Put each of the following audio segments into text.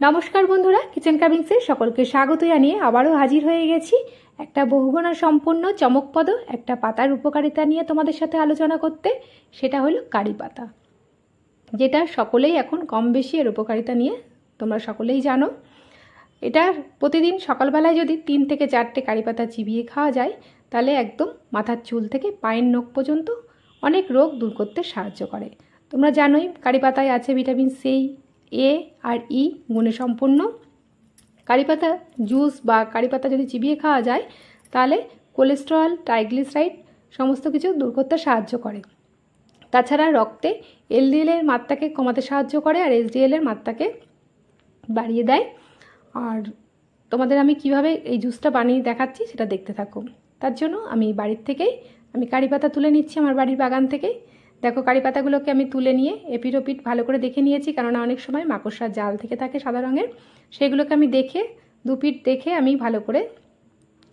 নমস্কার বন্ধুরা, কিচেন কামিংসে সকলকে স্বাগত জানিয়ে আবারও হাজির হয়ে গেছি একটা বহুগুণা সম্পন্ন চমকপ্রদ একটা পাতার উপকারিতা নিয়ে তোমাদের সাথে আলোচনা করতে। সেটা হলো কারি পাতা, যেটা সকলেই এখন কম বেশি এর উপকারিতা নিয়ে তোমরা সকলেই জানো। এটা প্রতিদিন সকালবেলায় যদি 3 থেকে 4টে কারি পাতা চিবিয়ে খাওয়া যায়, তাহলে একদম মাথার চুল থেকে পায়ের নখ পর্যন্ত অনেক রোগ দূর করতে সাহায্য করে। তোমরা জানোই কারি পাতায় আছে ভিটামিন সি, এ আর ই গুণে সম্পন্ন। কারি পাতা জুস বা কারি পাতা যদি চিবিয়ে খাওয়া যায়, তাহলে কোলেস্টেরল, ট্রাইগ্লিসারাইড সমস্ত কিছু দূর করতে সাহায্য করে। তাছাড়া রক্তে এলডিএল এর মাত্রাকে কমাতে সাহায্য করে আর এসডিএল এর মাত্রাকে বাড়িয়ে দেয়। আর তোমাদের আমি কিভাবে এই জুসটা বানিয়ে দেখাচ্ছি সেটা দেখতে থাকো। তার জন্য আমি বাড়ির থেকেই কারি পাতা তুলে নিচ্ছি, আমার বাড়ির বাগান থেকেই। দেখো, কারি পাতাগুলোকে আমি তুলে নিয়ে এপিট ওপিট ভালো করে দেখে নিয়েছি, কেননা অনেক সময় মাকড়সার জাল থেকে থাকে সাদা রঙের। সেগুলোকে আমি দেখে দুপিট দেখে আমি ভালো করে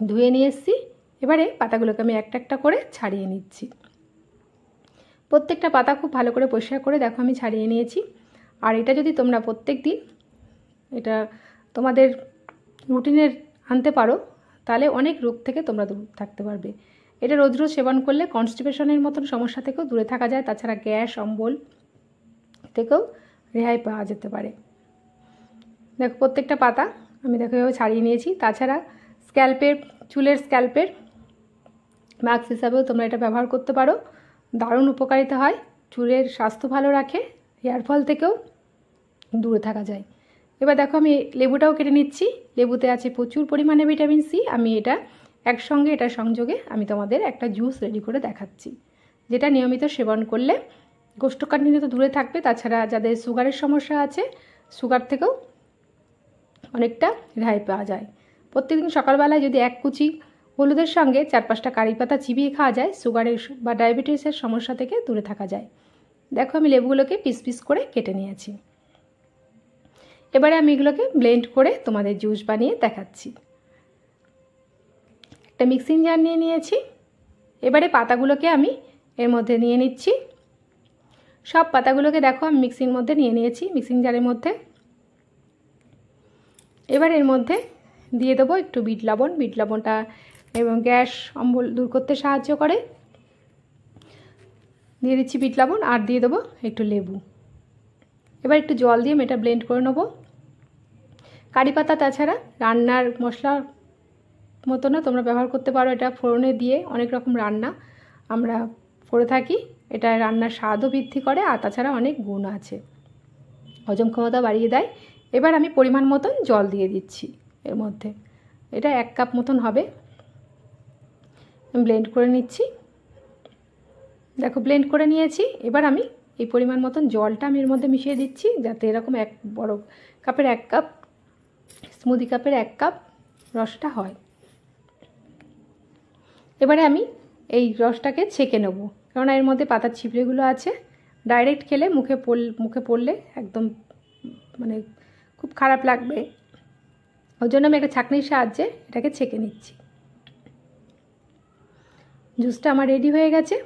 ধুয়ে নিয়ে এসেছি। এবারে পাতাগুলোকে আমি একটা একটা করে ছাড়িয়ে নিচ্ছি। প্রত্যেকটা পাতা খুব ভালো করে পরিষ্কার করে দেখো আমি ছাড়িয়ে নিয়েছি। আর এটা যদি তোমরা প্রত্যেক দিন এটা তোমাদের রুটিনের আনতে পারো, তাহলে অনেক রোগ থেকে তোমরা দূর থাকতে পারবে। এটা রোজ রোজ সেবন করলে কনস্টিপেশনের মতন সমস্যা থেকেও দূরে থাকা যায়। তাছাড়া গ্যাস অম্বল থেকেও রেহাই পাওয়া যেতে পারে। দেখো, প্রত্যেকটা পাতা আমি দেখো এভাবে ছাড়িয়ে নিয়েছি। তাছাড়া চুলের স্ক্যাল্পের মাস্ক হিসাবেও তোমরা এটা ব্যবহার করতে পারো। দারুণ উপকারিতা হয়, চুলের স্বাস্থ্য ভালো রাখে, হেয়ার ফল থেকেও দূরে থাকা যায়। এবার দেখো আমি লেবুটাও কেটে নিচ্ছি। লেবুতে আছে প্রচুর পরিমাণে ভিটামিন সি। আমি এটা একসঙ্গে এটা সংযোগে আমি তোমাদের একটা জুস রেডি করে দেখাচ্ছি, যেটা নিয়মিত সেবন করলে কোষ্ঠকাঠিন্য তো দূরে থাকবে। তাছাড়া যাদের সুগারের সমস্যা আছে, সুগার থেকেও অনেকটা রেহাই পাওয়া যায়। প্রত্যেকদিন সকালবেলায় যদি এক কুচি হলুদের সঙ্গে 4-5টা কারি পাতা চিবিয়ে খাওয়া যায়, সুগারের বা ডায়াবেটিসের সমস্যা থেকে দূরে থাকা যায়। দেখো আমি লেবুগুলোকে পিস পিস করে কেটে নিয়েছি। এবারে আমি এগুলোকে ব্লেন্ড করে তোমাদের জুস বানিয়ে দেখাচ্ছি। একটা মিক্সিং জার নিয়ে নিয়েছি। এবারে পাতাগুলোকে আমি এর মধ্যে নিয়ে নিচ্ছি। সব পাতাগুলোকে দেখো আমি মিক্সির মধ্যে নিয়ে নিয়েছি, মিক্সিং জারের মধ্যে। এবার এর মধ্যে দিয়ে দেবো একটু বিট লবণ। বিট লবণটা এবং গ্যাস অম্বল দূর করতে সাহায্য করে। দিয়ে দিচ্ছি বিট লবণ আর দিয়ে দেবো একটু লেবু। এবার একটু জল দিয়ে এটা ব্লেন্ড করে নেবো। কারি পাতা তাছাড়া রান্নার মশলার মতনও তোমরা ব্যবহার করতে পারো। এটা ফোড়নে দিয়ে অনেক রকম রান্না আমরা করে থাকি। এটা রান্নার স্বাদও বৃদ্ধি করে আর তাছাড়া অনেক গুণ আছে, হজম ক্ষমতা বাড়িয়ে দেয়। এবার আমি পরিমাণ মতন জল দিয়ে দিচ্ছি এর মধ্যে। এটা 1 কাপ মতন হবে। আমি ব্লেন্ড করে নিচ্ছি। দেখো ব্লেন্ড করে নিয়েছি। এবার আমি এই পরিমাণ মতন জলটা আমি এর মধ্যে মিশিয়ে দিচ্ছি, যাতে এরকম এক বড় কাপের 1 কাপ, স্মুদি কাপের 1 কাপ রসটা হয়। এবারে আমি এই রসটাকে ছেঁকে নেব, কারণ এর মধ্যে পাতার ছিবড়েগুলো আছে। ডাইরেক্ট খেলে মুখে পড়লে একদম মানে খুব খারাপ লাগবে। ওই জন্য আমি একটা ছাঁকনির সাহায্যে এটাকে ছেঁকে নিচ্ছি। জুসটা আমার রেডি হয়ে গেছে।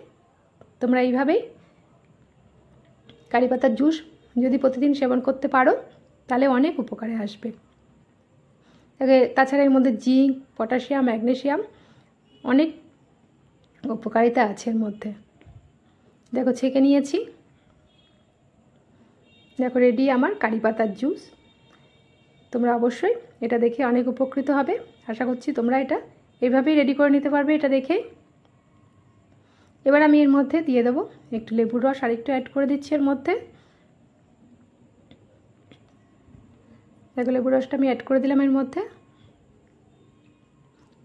তোমরা এইভাবেই কারি পাতার জুস যদি প্রতিদিন সেবন করতে পারো, তাহলে অনেক উপকারে আসবে। তাছাড়া এর মধ্যে জিঙ্ক, পটাশিয়াম, ম্যাগনেসিয়াম অনেক উপকারিতা আছে এর মধ্যে। দেখো ছেঁকে নিয়েছি। দেখো রেডি আমার কারি পাতার জুস। তোমরা অবশ্যই এটা দেখে অনেক উপকৃত হবে। আশা করছি তোমরা এটা এইভাবেই রেডি করে নিতে পারবে এটা দেখে। এবার আমি এর মধ্যে দিয়ে দেবো একটু লেবুর রস, আর একটু অ্যাড করে দিচ্ছি এর মধ্যে। দেখো লেবুর রসটা আমি অ্যাড করে দিলাম এর মধ্যে।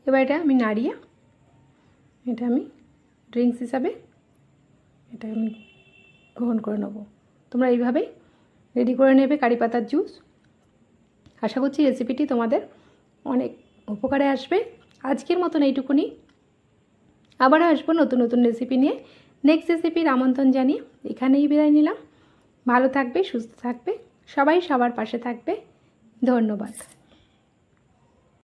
এবার এটা আমি নাড়িয়ে এটা আমি ড্রিঙ্কস হিসাবে এটা আমি গ্রহণ করে নেব। তোমরা এইভাবেই রেডি করে নেবে কারি পাতার জুস। আশা করছি রেসিপিটি তোমাদের অনেক উপকারে আসবে। আজকের মতন এইটুকুনি। আবারও আসবো নতুন নতুন রেসিপি নিয়ে। নেক্সট রেসিপির আমন্ত্রণ জানিয়ে এখানেই বিদায় নিলাম। ভালো থাকবে, সুস্থ থাকবে, সবাই সবার পাশে থাকবে। ধন্যবাদ।